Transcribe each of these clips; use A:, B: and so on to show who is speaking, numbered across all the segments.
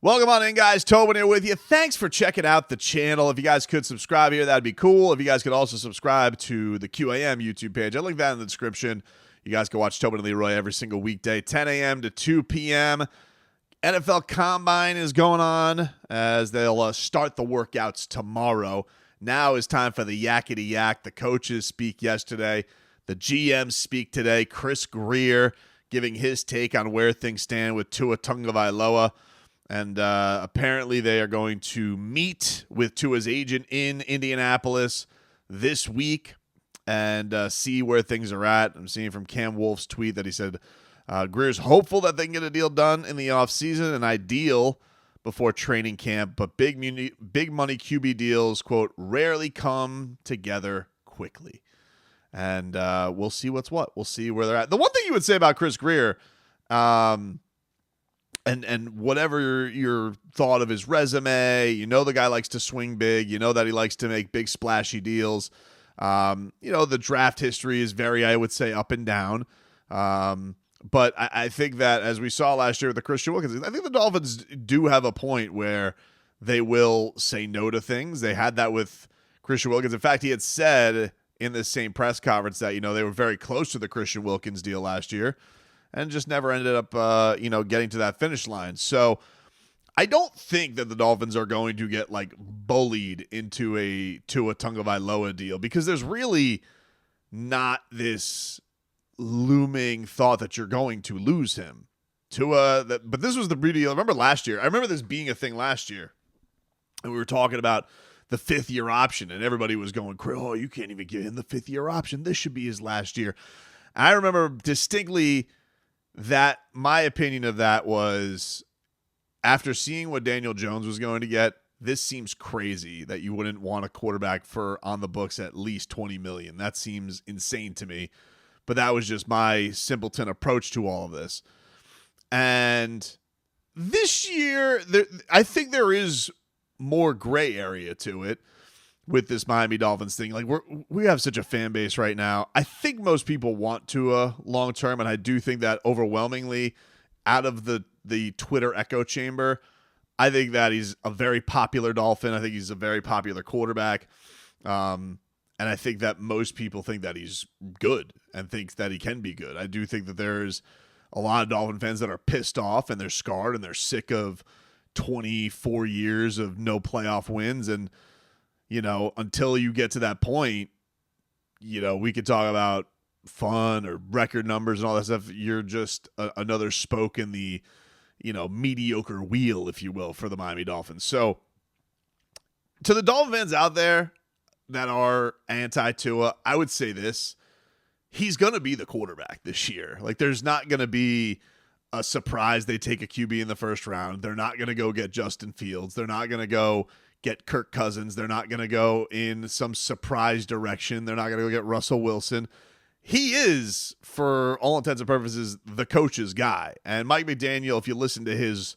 A: Welcome on in, guys. Tobin here with you. Thanks for checking out the channel. If you guys could subscribe here, that'd be cool. If you guys could also subscribe to the QAM YouTube page, I'll link that in the description. You guys can watch Tobin and Leroy every single weekday, 10 a.m. to 2 p.m. NFL Combine is going on as they'll start the workouts tomorrow. Now is time for the yakety yak. The coaches speak yesterday. The GMs speak today. Chris Grier giving his take on where things stand with Tua Tagovailoa. And apparently they are going to meet with Tua's agent in Indianapolis this week and see where things are at. I'm seeing from Cam Wolf's tweet that he said Grier's hopeful that they can get a deal done in the offseason, an ideal before training camp. But big money QB deals, quote, rarely come together quickly. And we'll see what's what. We'll see where they're at. The one thing you would say about Chris Grier, and whatever your thought of his resume, you know the guy likes to swing big. You know that he likes to make big splashy deals. The draft history is very, I would say, up and down. But I think that as we saw last year with the Christian Wilkins, I think the Dolphins do have a point where they will say no to things. They had that with Christian Wilkins. In fact, he had said in this same press conference that, they were very close to the Christian Wilkins deal last year and just never ended up, getting to that finish line. So I don't think that the Dolphins are going to get bullied into a Tua Tagovailoa deal because there's really not this looming thought that you're going to lose him. But this was the beauty. I remember last year. I remember this being a thing last year, and we were talking about the fifth-year option, and everybody was going, "Oh, you can't even give him the fifth-year option. This should be his last year." I remember distinctly that my opinion of that was, after seeing what Daniel Jones was going to get, this seems crazy that you wouldn't want a quarterback for on the books at least $20 million. That seems insane to me. But that was just my simpleton approach to all of this. And this year, I think there is more gray area to it with this Miami Dolphins thing. We have such a fan base right now. I think most people want Tua long term, and I do think that overwhelmingly out of the Twitter echo chamber, I think that he's a very popular Dolphin. I think he's a very popular quarterback. And I think that most people think that he's good and thinks that he can be good. I do think that there's a lot of Dolphin fans that are pissed off and they're scarred and they're sick of 24 years of no playoff wins. And, until you get to that point, we could talk about fun or record numbers and all that stuff. You're just another spoke in the, mediocre wheel, if you will, for the Miami Dolphins. So to the Dolphin fans out there that are anti-Tua, I would say this: he's going to be the quarterback this year. There's not going to be a surprise they take a QB in the first round. They're not going to go get Justin Fields. They're not going to go get Kirk Cousins. They're not going to go in some surprise direction. They're not going to go get Russell Wilson. He is, for all intents and purposes, the coach's guy. And Mike McDaniel, if you listen to his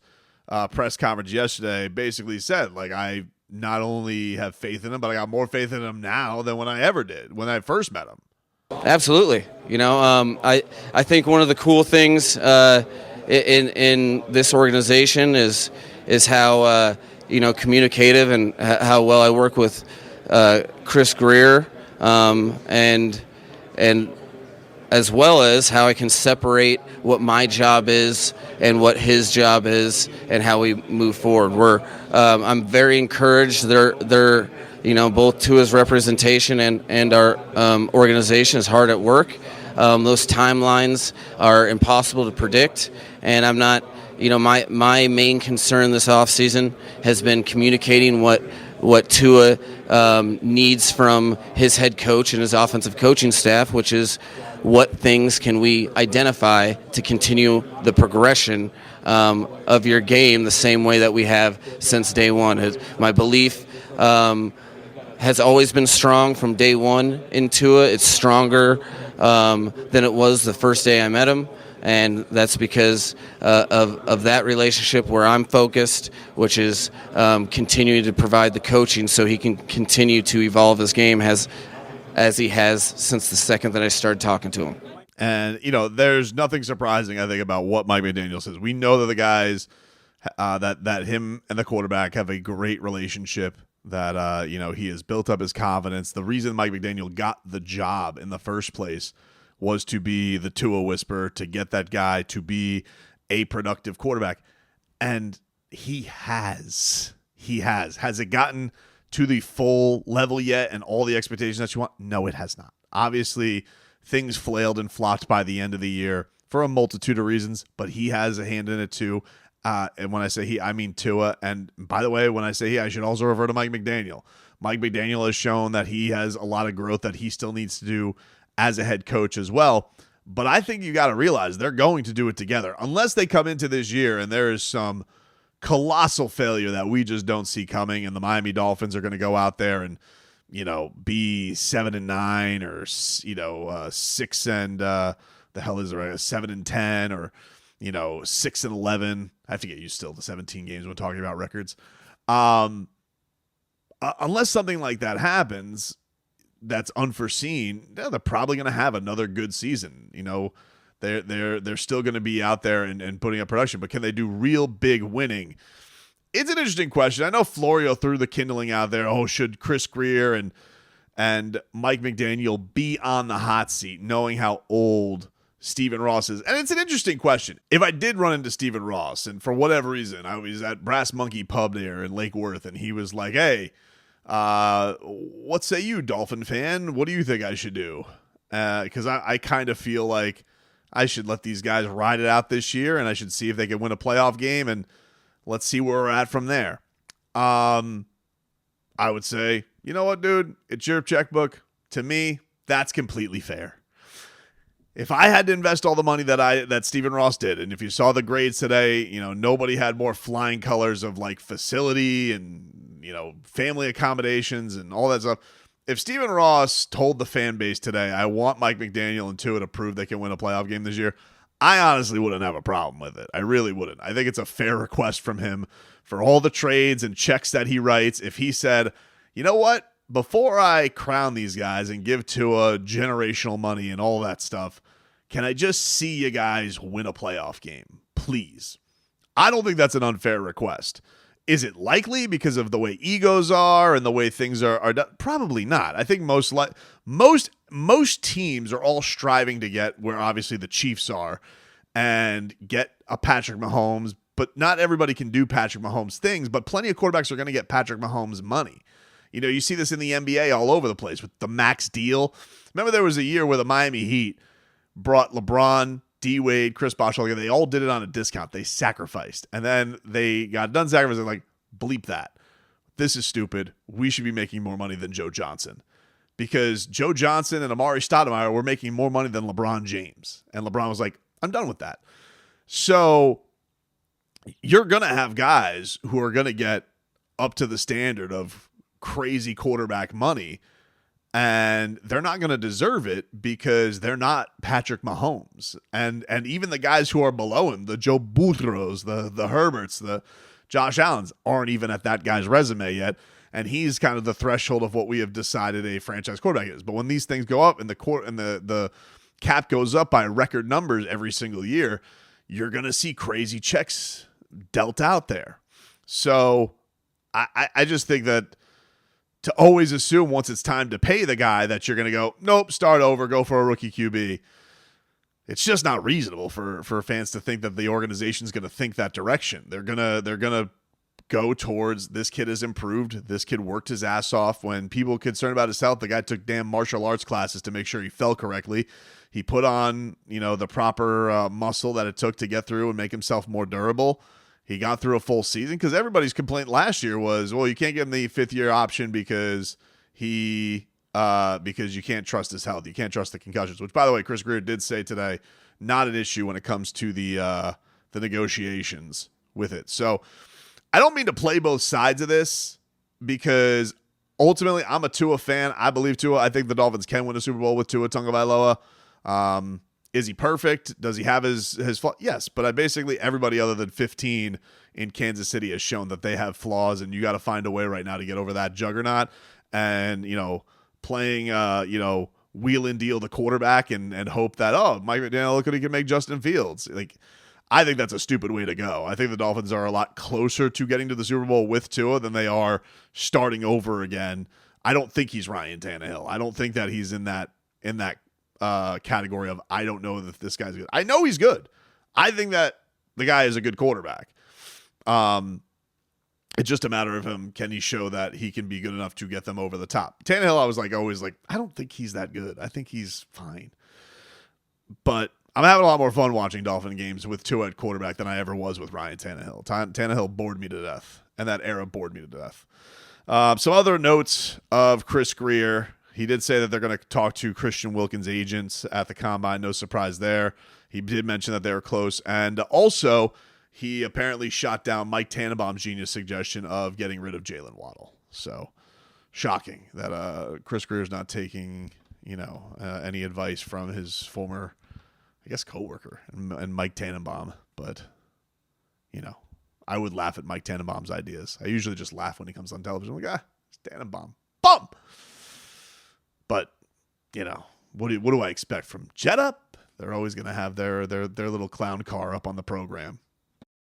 A: press conference yesterday, basically said, I not only have faith in him, but I got more faith in him now than when I ever did, when I first met him.
B: Absolutely. I think one of the cool things in this organization is how communicative and how well I work with Chris Grier, and as well as how I can separate what my job is and what his job is and how we move forward. I'm very encouraged. They're both Tua's representation and our organization is hard at work. Those timelines are impossible to predict, and I'm not. My main concern this offseason has been communicating what Tua needs from his head coach and his offensive coaching staff, which is what things can we identify to continue the progression of your game the same way that we have since day one. My belief has always been strong from day one in Tua. It's stronger than it was the first day I met him. And that's because of that relationship where I'm focused, which is continuing to provide the coaching so he can continue to evolve his game as he has since the second that I started talking to him.
A: And, there's nothing surprising, I think, about what Mike McDaniel says. We know that the guy's that him and the quarterback have a great relationship, that he has built up his confidence. The reason Mike McDaniel got the job in the first place was to be the Tua whisperer, to get that guy to be a productive quarterback. And he has. Has it gotten to the full level yet and all the expectations that you want? No, it has not. Obviously, things flailed and flopped by the end of the year for a multitude of reasons, but he has a hand in it too. And when I say he, I mean Tua. And by the way, when I say he, I should also refer to Mike McDaniel. Mike McDaniel has shown that he has a lot of growth that he still needs to do as a head coach as well. But I think you got to realize they're going to do it together, unless they come into this year and there is some colossal failure that we just don't see coming, and the Miami Dolphins are going to go out there and be 7-9 or 6 and the hell is it, 7-10 or 6-11. I have to get used still to 17 games when talking about records. Unless something like that happens that's unforeseen, they're probably going to have another good season. They're still going to be out there and putting up production, but can they do real big winning? It's an interesting question. I know Florio threw the kindling out there. Oh, should Chris Grier and Mike McDaniel be on the hot seat, knowing how old Stephen Ross is? And it's an interesting question. If I did run into Stephen Ross, and for whatever reason, I was at Brass Monkey Pub there in Lake Worth, and he was like, hey, what say you, Dolphin fan? What do you think I should do? Because I kind of feel like I should let these guys ride it out this year, and I should see if they can win a playoff game, and let's see where we're at from there. I would say, you know what, dude? It's your checkbook. To me, that's completely fair. If I had to invest all the money that Stephen Ross did, and if you saw the grades today, nobody had more flying colors of like facility and family accommodations and all that stuff. If Stephen Ross told the fan base today, I want Mike McDaniel and Tua to prove they can win a playoff game this year, I honestly wouldn't have a problem with it. I really wouldn't. I think it's a fair request from him for all the trades and checks that he writes. If he said, you know what, before I crown these guys and give Tua generational money and all that stuff, can I just see you guys win a playoff game, please? I don't think that's an unfair request. Is it likely because of the way egos are and the way things are done? Probably not. I think most teams are all striving to get where obviously the Chiefs are and get a Patrick Mahomes, but not everybody can do Patrick Mahomes things, but plenty of quarterbacks are going to get Patrick Mahomes money. You see this in the NBA all over the place with the max deal. Remember there was a year where the Miami Heat brought LeBron, D-Wade, Chris Bosh, they all did it on a discount. They sacrificed. And then they got done sacrificing, like, bleep that. This is stupid. We should be making more money than Joe Johnson. Because Joe Johnson and Amari Stoudemire were making more money than LeBron James. And LeBron was like, I'm done with that. So you're going to have guys who are going to get up to the standard of crazy quarterback money, and they're not going to deserve it because they're not Patrick Mahomes. And even the guys who are below him, the Joe Burrows, the Herberts, the Josh Allens, aren't even at that guy's resume yet. And he's kind of the threshold of what we have decided a franchise quarterback is. But when these things go up and the cap goes up by record numbers every single year, you're going to see crazy checks dealt out there. So I just think that to always assume once it's time to pay the guy that you're going to go, nope, start over, go for a rookie QB. It's just not reasonable for fans to think that the organization's going to think that direction. They're gonna go towards this kid has improved. This kid worked his ass off. When people concerned about his health, the guy took damn martial arts classes to make sure he fell correctly. He put on the proper muscle that it took to get through and make himself more durable. He got through a full season because everybody's complaint last year was, well, you can't give him the 5th-year option because you can't trust his health. You can't trust the concussions, which, by the way, Chris Grier did say today, not an issue when it comes to the negotiations with it. So I don't mean to play both sides of this because ultimately I'm a Tua fan. I believe Tua. I think the Dolphins can win a Super Bowl with Tua Tagovailoa. Is he perfect? Does he have his flaws? Yes, but basically everybody other than 15 in Kansas City has shown that they have flaws, and you got to find a way right now to get over that juggernaut. And playing wheel and deal the quarterback and hope that Mike McDaniel, look what he can make Justin Fields. Like, I think that's a stupid way to go. I think the Dolphins are a lot closer to getting to the Super Bowl with Tua than they are starting over again. I don't think he's Ryan Tannehill. I don't think that he's in that category of I don't know that this guy's good. I know he's good. I think that the guy is a good quarterback. It's just a matter of him. Can he show that he can be good enough to get them over the top? Tannehill, I was always I don't think he's that good. I think he's fine. But I'm having a lot more fun watching Dolphin games with Tua at quarterback than I ever was with Ryan Tannehill. Tannehill bored me to death, and that era bored me to death. Some other notes of Chris Grier. He did say that they're going to talk to Christian Wilkins' agents at the Combine. No surprise there. He did mention that they were close. And also, he apparently shot down Mike Tannenbaum's genius suggestion of getting rid of Jalen Waddle. So, shocking that Chris Grier's not taking, any advice from his former, I guess, coworker and Mike Tannenbaum. But, I would laugh at Mike Tannenbaum's ideas. I usually just laugh when he comes on television. I'm it's Tannenbaum. Bum! But, what do I expect from Jet Up? They're always going to have their little clown car up on the program.